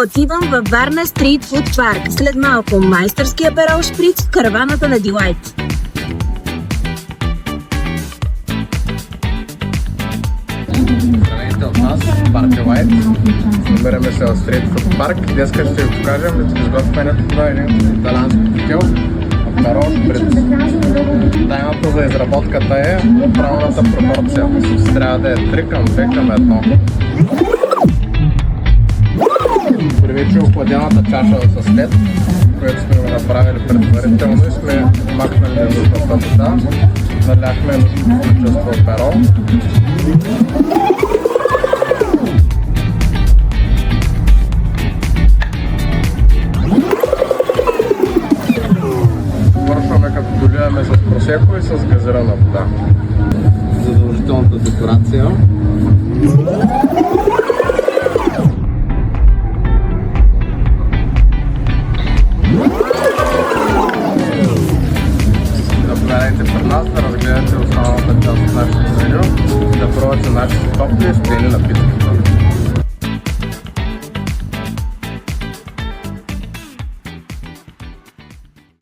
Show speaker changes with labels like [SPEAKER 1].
[SPEAKER 1] Отивам във Варна Стрит Фуд Парк. След малко майстърски аперол шприц в караваната на Дилайт.
[SPEAKER 2] Здравейте от нас, Парк Дилайт. Намираме се в Стрит Фуд Парк. Днес ще ви покажем да се изготвянето на един италиански коктейл аперол шприц. Тайната за изработката е правилната пропорция. Трябва да е 3 към 2 към 1. При вече охладената чаша с лед, което сме го направили предварително и сме махнали ненужната вода, наляхме нужното количество аперол. Вършваме като доливаме с просеко и с газирана вода. Задължителната декорация. Заповядайте при нас да разгледате останалата част от нашето меню, да пробвате нашите топли и студени напитки.